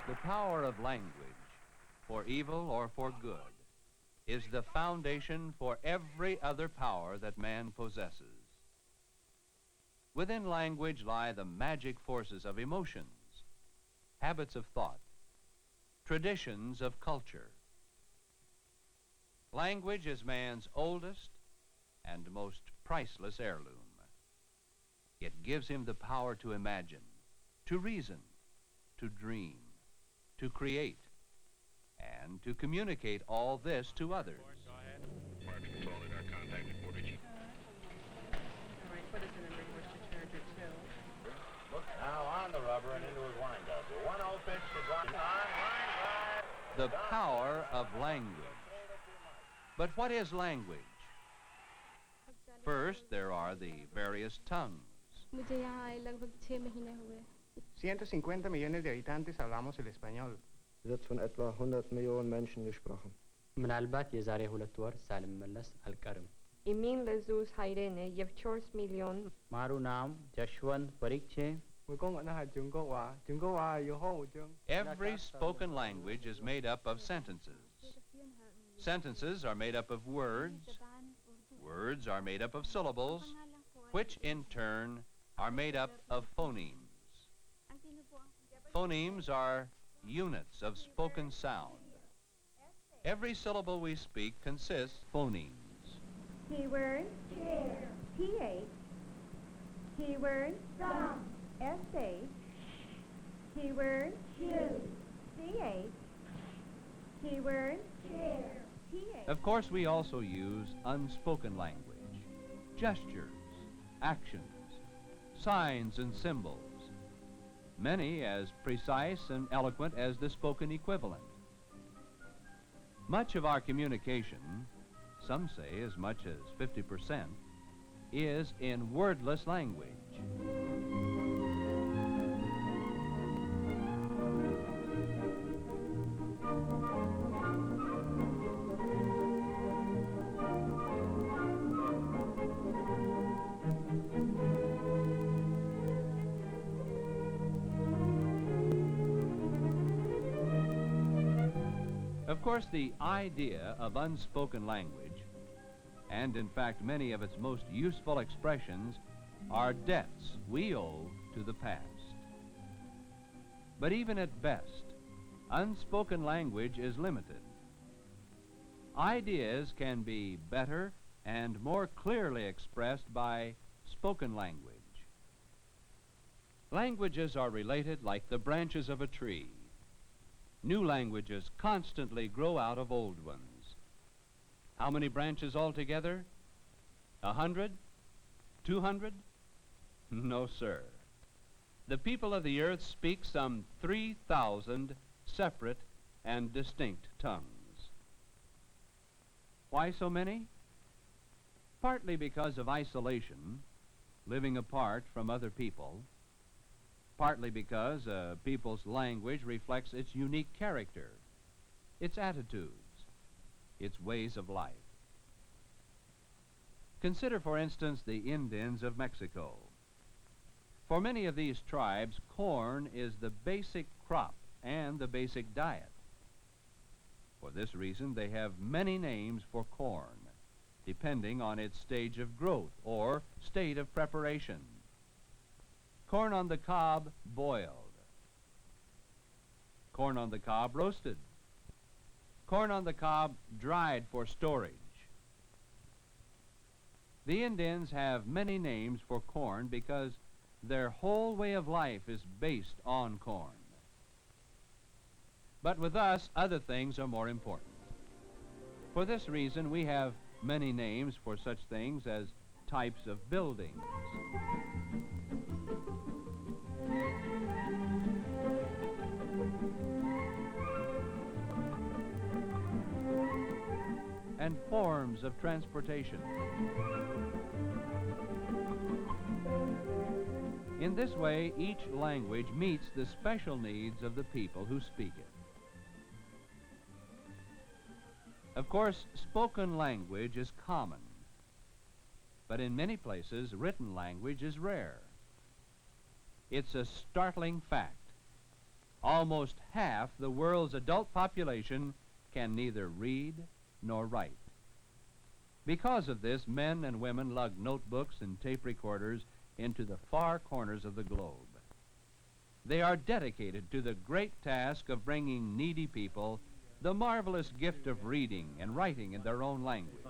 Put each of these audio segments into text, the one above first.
The power of language, for evil or for good, is the foundation for every other power that man possesses. Within language lie the magic forces of emotions, habits of thought, traditions of culture. Language is man's oldest and most priceless heirloom. It gives him the power to imagine, to reason, to dream, to create, and to communicate all this to others. Go ahead. Mark control in our contact report, Richie. All right, what is the number he wants to charge it to? Look now on the rubber and into his windup. 1-0 pitch to drive. On line drive. The power of language. But what is language? First, there are the various tongues. मुझे यहाँ आए लगभग 6 महीने हुए 150 millones de habitantes hablamos el español. Wird von etwa 100 Millionen Menschen gesprochen. ምናልባት የዛሬ 2 ወር ሳልመለስ አልቀርም። Imin lezus hairene yevchors million. મારું નામ જશવંત પરીખ છે. Every spoken language is made up of sentences. Sentences are made up of words. Words are made up of syllables, which in turn are made up of phonemes. Phonemes are units of spoken sound. Every syllable we speak consists phonemes. Keyword, chair. P-H. Keyword, thumb. S-H. Keyword, shoe. C-H. Keyword, chair. P-H. Of course, we also use unspoken language, gestures, actions, signs and symbols, many as precise and eloquent as the spoken equivalent. Much of our communication, some say as much as 50%, is in wordless language. Of course, the idea of unspoken language, and in fact many of its most useful expressions, are debts we owe to the past. But even at best, unspoken language is limited. Ideas can be better and more clearly expressed by spoken language. Languages are related like the branches of a tree. New languages constantly grow out of old ones. How many branches altogether? 100? 200? No, sir. The people of the earth speak some 3,000 separate and distinct tongues. Why so many? Partly because of isolation, living apart from other people, partly because a people's language reflects its unique character, its attitudes, its ways of life. Consider, for instance, the Indians of Mexico. For many of these tribes, corn is the basic crop and the basic diet. For this reason, they have many names for corn, depending on its stage of growth or state of preparation. Corn on the cob boiled, corn on the cob roasted, corn on the cob dried for storage. The Indians have many names for corn because their whole way of life is based on corn. But with us, other things are more important. For this reason, we have many names for such things as types of buildings, and forms of transportation. In this way, each language meets the special needs of the people who speak it. Of course, spoken language is common, but in many places, written language is rare. it's a startling fact. Almost half the world's adult population can neither read nor write. Because of this, men and women lug notebooks and tape recorders into the far corners of the globe. They are dedicated to the great task of bringing needy people the marvelous gift of reading and writing in their own language.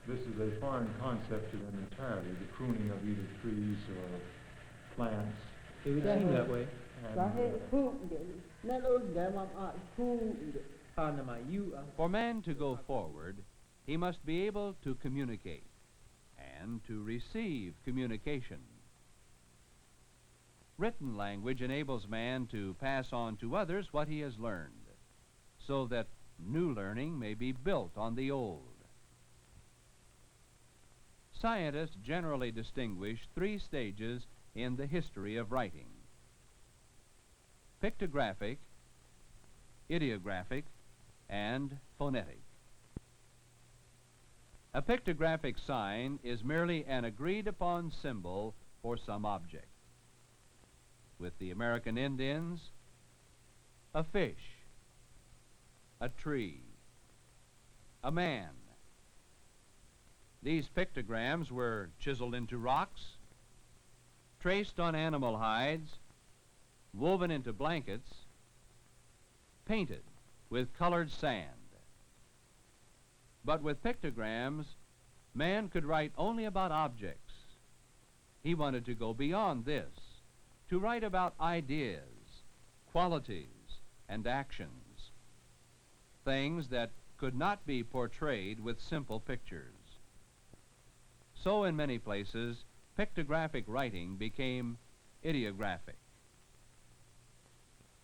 This is a foreign concept to them entirely, the pruning of either trees or plants. It would seem that way. For man to go forward, he must be able to communicate and to receive communication. Written language enables man to pass on to others what he has learned, so that new learning may be built on the old. Scientists generally distinguish three stages in the history of writing: pictographic, ideographic, and phonetic. A pictographic sign is merely an agreed-upon symbol for some object. With the American Indians, a fish, a tree, a man. These pictograms were chiseled into rocks, traced on animal hides, woven into blankets, painted with colored sand. But with pictograms, man could write only about objects. He wanted to go beyond this, to write about ideas, qualities, and actions, things that could not be portrayed with simple pictures. So in many places, pictographic writing became ideographic.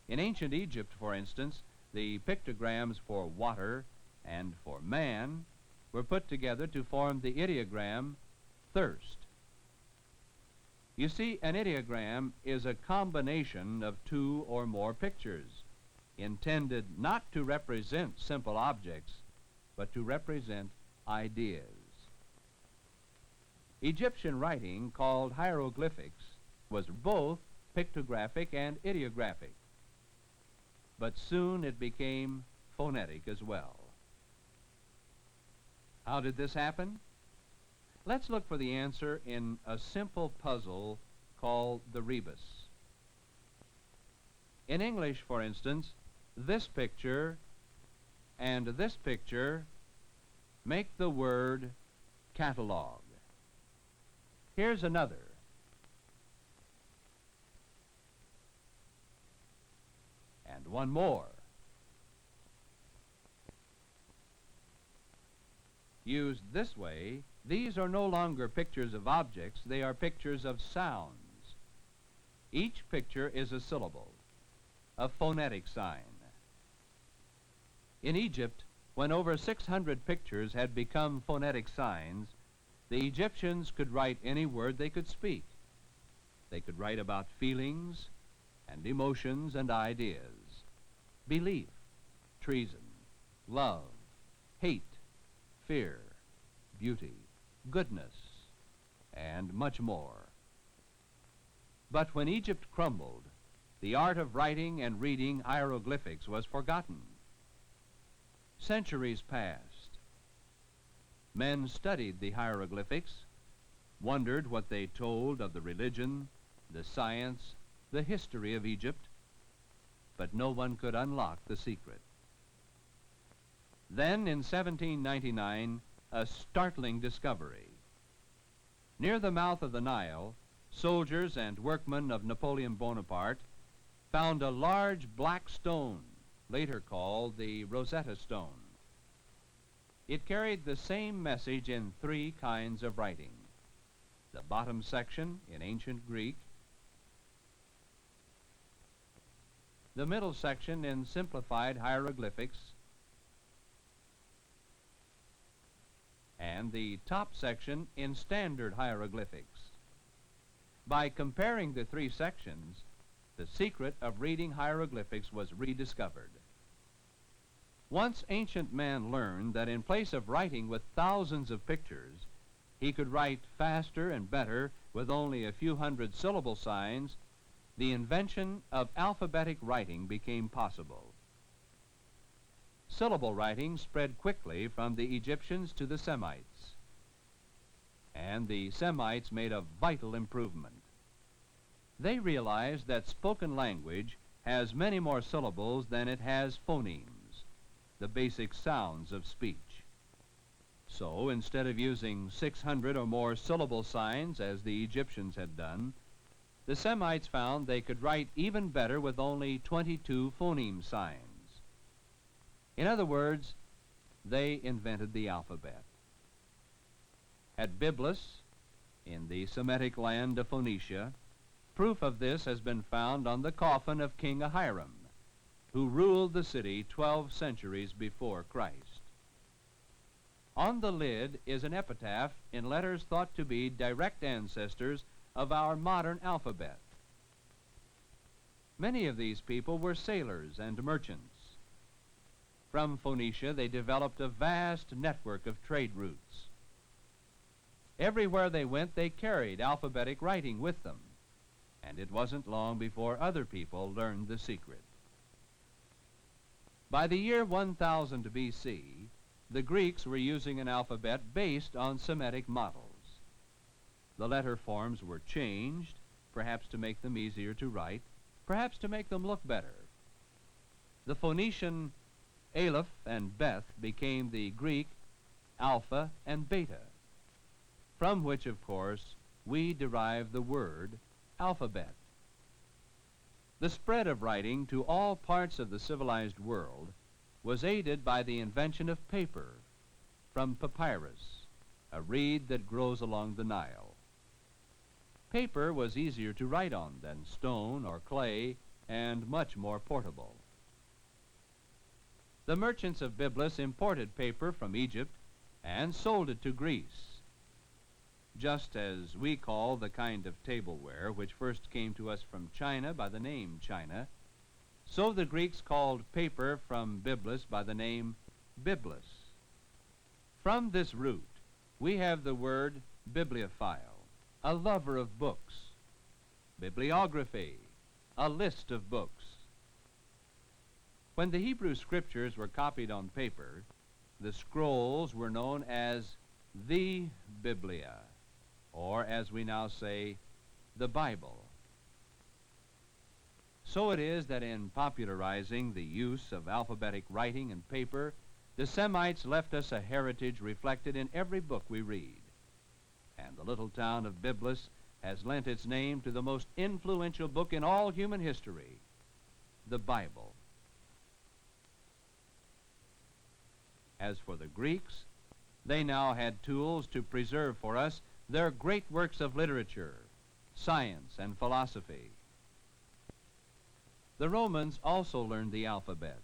In ancient Egypt, for instance, the pictograms for water and for man were put together to form the ideogram thirst. You see, an ideogram is a combination of two or more pictures, intended not to represent simple objects, but to represent ideas. Egyptian writing, called hieroglyphics, was both pictographic and ideographic, but soon it became phonetic as well. How did this happen? Let's look for the answer in a simple puzzle called the rebus. In English, for instance, this picture and this picture make the word catalog. Here's another. And one more. Used this way, these are no longer pictures of objects, they are pictures of sounds. Each picture is a syllable, a phonetic sign. In Egypt, when over 600 pictures had become phonetic signs, the Egyptians could write any word they could speak. They could write about feelings and emotions and ideas, belief, treason, love, hate, fear, beauty, goodness, and much more. But when Egypt crumbled, the art of writing and reading hieroglyphics was forgotten. Centuries passed. Men studied the hieroglyphics, wondered what they told of the religion, the science, the history of Egypt, but no one could unlock the secret. Then, in 1799, a startling discovery. Near the mouth of the Nile, soldiers and workmen of Napoleon Bonaparte found a large black stone, later called the Rosetta Stone. It carried the same message in three kinds of writing: the bottom section in ancient Greek, the middle section in simplified hieroglyphics, and the top section in standard hieroglyphics. By comparing the three sections, the secret of reading hieroglyphics was rediscovered. Once ancient man learned that in place of writing with thousands of pictures, he could write faster and better with only a few hundred syllable signs, the invention of alphabetic writing became possible. Syllable writing spread quickly from the Egyptians to the Semites, and the Semites made a vital improvement. They realized that spoken language has many more syllables than it has phonemes, the basic sounds of speech. So, instead of using 600 or more syllable signs as the Egyptians had done, the Semites found they could write even better with only 22 phoneme signs. In other words, they invented the alphabet. At Byblos, in the Semitic land of Phoenicia, proof of this has been found on the coffin of King Ahiram, who ruled the city 12 centuries before Christ. On the lid is an epitaph in letters thought to be direct ancestors of our modern alphabet. Many of these people were sailors and merchants. From Phoenicia, they developed a vast network of trade routes. Everywhere they went, they carried alphabetic writing with them, and it wasn't long before other people learned the secret. By the year 1000 BC, the Greeks were using an alphabet based on Semitic models. The letter forms were changed, perhaps to make them easier to write, perhaps to make them look better. The Phoenician Aleph and Beth became the Greek Alpha and Beta, from which, of course, we derive the word alphabet. The spread of writing to all parts of the civilized world was aided by the invention of paper from papyrus, a reed that grows along the Nile. Paper was easier to write on than stone or clay, and much more portable. The merchants of Byblos imported paper from Egypt and sold it to Greece, just as we call the kind of tableware which first came to us from China by the name China, so the Greeks called paper from Byblos by the name Byblos. From this root, we have the word bibliophile, a lover of books; bibliography, a list of books. When the Hebrew scriptures were copied on paper, the scrolls were known as the Biblia, or as we now say, the Bible. So it is that in popularizing the use of alphabetic writing and paper, the Semites left us a heritage reflected in every book we read. And the little town of Byblos has lent its name to the most influential book in all human history, the Bible. As for the Greeks, they now had tools to preserve for us their great works of literature, science, and philosophy. The Romans also learned the alphabet.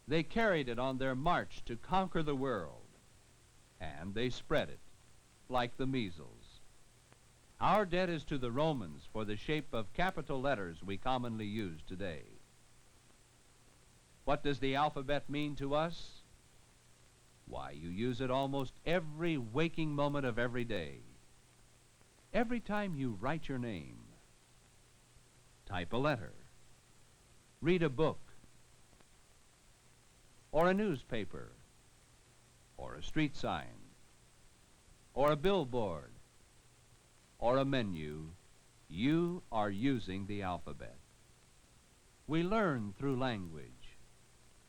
They carried it on their march to conquer the world, and they spread it like the measles. Our debt is to the Romans for the shape of capital letters we commonly use today. What does the alphabet mean to us? Why, you use it almost every waking moment of every day. Every time you write your name, type a letter, read a book, or a newspaper, or a street sign, or a billboard, or a menu, you are using the alphabet. We learn through language.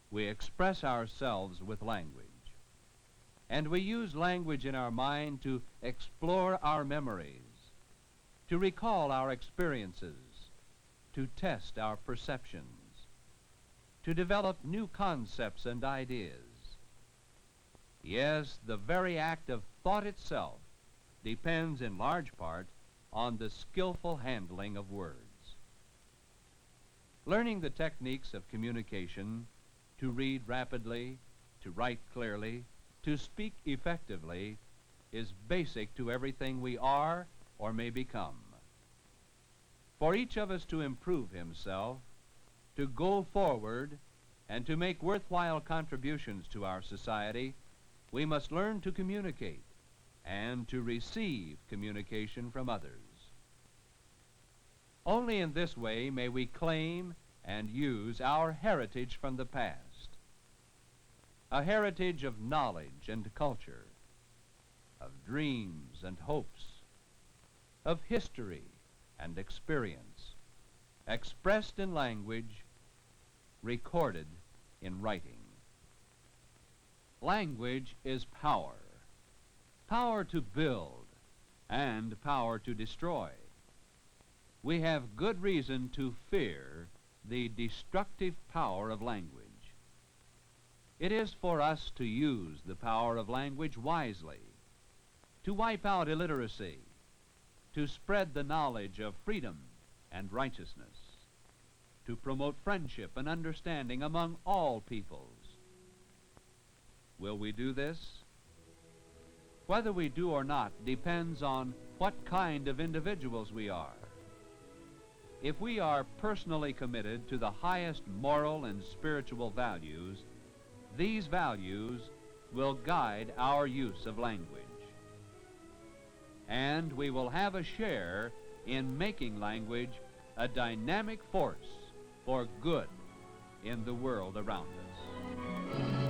We express ourselves with language. And we use language in our mind to explore our memories, to recall our experiences, to test our perceptions, to develop new concepts and ideas. Yes, the very act of thought itself depends in large part on the skillful handling of words. Learning the techniques of communication, to read rapidly, to write clearly, to speak effectively, is basic to everything we are or may become. For each of us to improve himself, to go forward, and to make worthwhile contributions to our society, we must learn to communicate and to receive communication from others. Only in this way may we claim and use our heritage from the past, a heritage of knowledge and culture, of dreams and hopes, of history and experience, expressed in language, recorded in writing. Language is power, power to build and power to destroy. We have good reason to fear the destructive power of language. It is for us to use the power of language wisely, to wipe out illiteracy, to spread the knowledge of freedom and righteousness, to promote friendship and understanding among all peoples. Will we do this? Whether we do or not depends on what kind of individuals we are. If we are personally committed to the highest moral and spiritual values, these values will guide our use of language. And we will have a share in making language a dynamic force for good in the world around us.